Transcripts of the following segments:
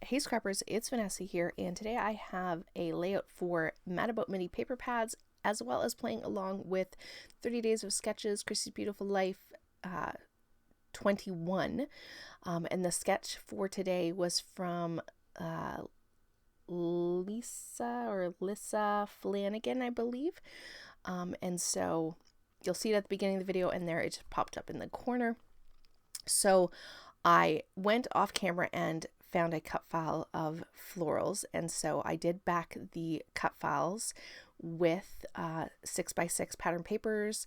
Hey Scrappers, it's Vanessa here, and today I have a layout for Mad About Mini paper pads, as well as playing along with 30 Days of Sketches, Chrissy's Beautiful Life 21. And the sketch for today was from Lisa Flanagan, I believe. And so you'll see it at the beginning of the video, and there it just popped up in the corner. So I went off camera and found a cut file of florals, and so I did back the cut files with 6x6 pattern papers.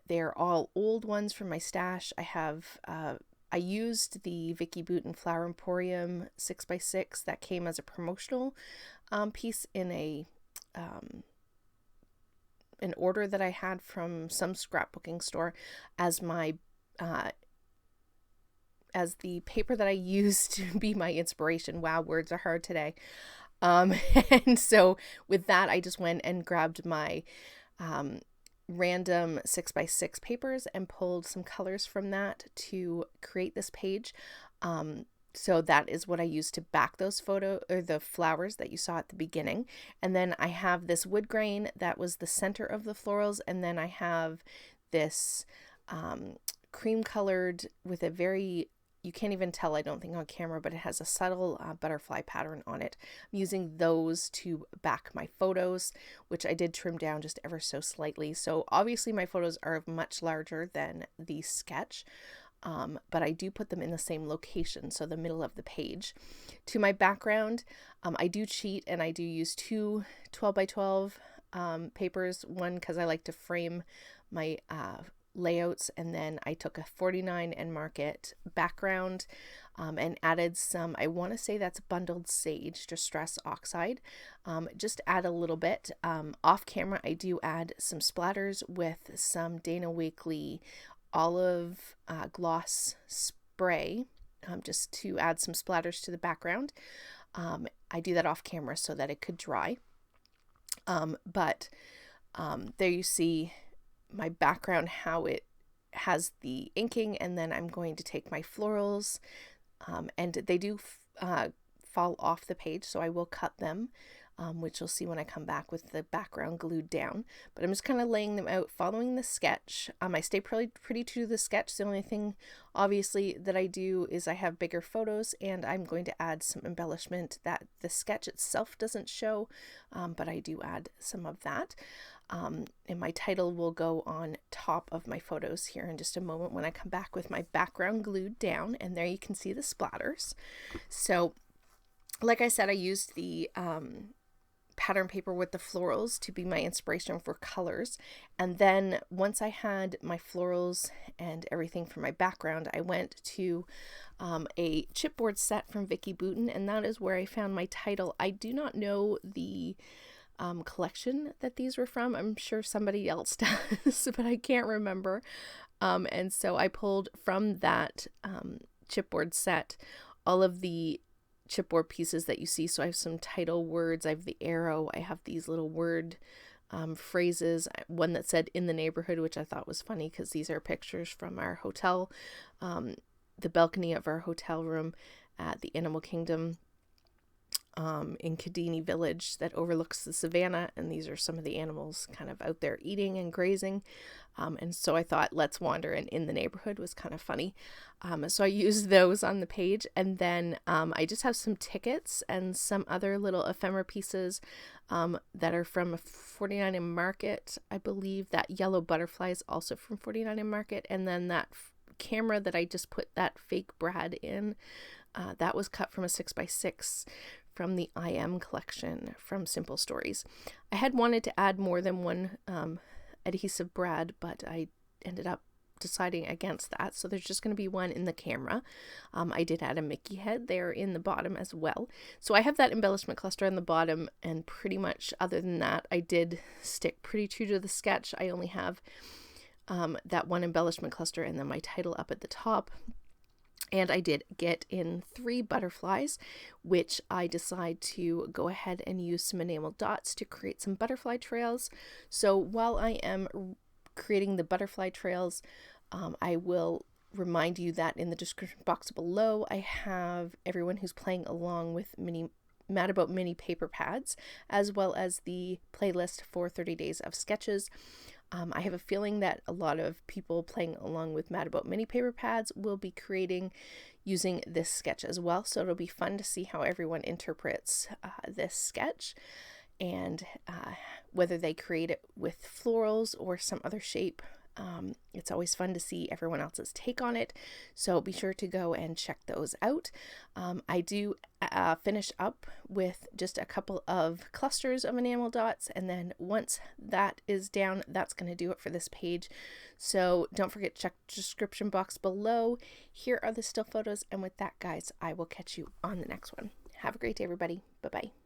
They're all old ones from my stash. I used the Vicky Booten Flower Emporium 6x6 that came as a promotional piece in an order that I had from some scrapbooking store as my as the paper that I used to be my inspiration. Wow, words are hard today. And so with that, I just went and grabbed my random 6x6 papers and pulled some colors from that to create this page. So that is what I used to back those the flowers that you saw at the beginning. And then I have this wood grain that was the center of the florals. And then I have this cream colored with a very, you can't even tell, I don't think on camera, but it has a subtle butterfly pattern on it. I'm using those to back my photos, which I did trim down just ever so slightly. So obviously my photos are much larger than the sketch, but I do put them in the same location, so the middle of the page. To my background, I do cheat and I do use two 12x12 papers, one because I like to frame my layouts, and then I took a 49 and Market background and added some, I want to say that's bundled sage distress oxide. Just add a little bit. Off camera I do add some splatters with some Dana Wakley olive gloss spray, just to add some splatters to the background. I do that off camera so that it could dry. But there you see my background, how it has the inking, and then I'm going to take my florals, and they do fall off the page, so I will cut them, which you'll see when I come back with the background glued down. But I'm just kind of laying them out following the sketch. I stay pretty true to the sketch. The only thing obviously that I do is I have bigger photos, and I'm going to add some embellishment that the sketch itself doesn't show, but I do add some of that. And my title will go on top of my photos here in just a moment when I come back with my background glued down, and there you can see the splatters. So like I said, I used the pattern paper with the florals to be my inspiration for colors, and then once I had my florals and everything for my background, I went to a chipboard set from Vicky Booten, and that is where I found my title. I do not know the collection that these were from. I'm sure somebody else does, but I can't remember. And so I pulled from that chipboard set all of the chipboard pieces that you see. So I have some title words, I have the arrow, I have these little word phrases, one that said "in the neighborhood," which I thought was funny because these are pictures from our hotel, the balcony of our hotel room at the Animal Kingdom in Kadini Village that overlooks the savannah, and these are some of the animals kind of out there eating and grazing. And so I thought "let's wander" and "in the neighborhood" was kind of funny. So I used those on the page, and then I just have some tickets and some other little ephemera pieces that are from 49 and Market. I believe that yellow butterfly is also from 49 and Market, and then that camera that I just put that fake Brad in, that was cut from a 6x6 from the I Am collection from Simple Stories. I had wanted to add more than one adhesive brad, but I ended up deciding against that, so there's just going to be one in the camera. I did add a Mickey head there in the bottom as well. So I have that embellishment cluster on the bottom, and pretty much other than that, I did stick pretty true to the sketch. I only have that one embellishment cluster and then my title up at the top. And I did get in 3 butterflies, which I decide to go ahead and use some enamel dots to create some butterfly trails. So while I am creating the butterfly trails, I will remind you that in the description box below, I have everyone who's playing along with Mad About Mini paper pads, as well as the playlist for 30 days of sketches. I have a feeling that a lot of people playing along with Mad About Mini paper pads will be creating using this sketch as well. So it'll be fun to see how everyone interprets this sketch, and whether they create it with florals or some other shape. It's always fun to see everyone else's take on it, so be sure to go and check those out. I do finish up with just a couple of clusters of enamel dots, and then once that is down, that's going to do it for this page. So don't forget to check the description box below. Here are the still photos, and with that, guys, I will catch you on the next one. Have a great day, everybody. Bye-bye.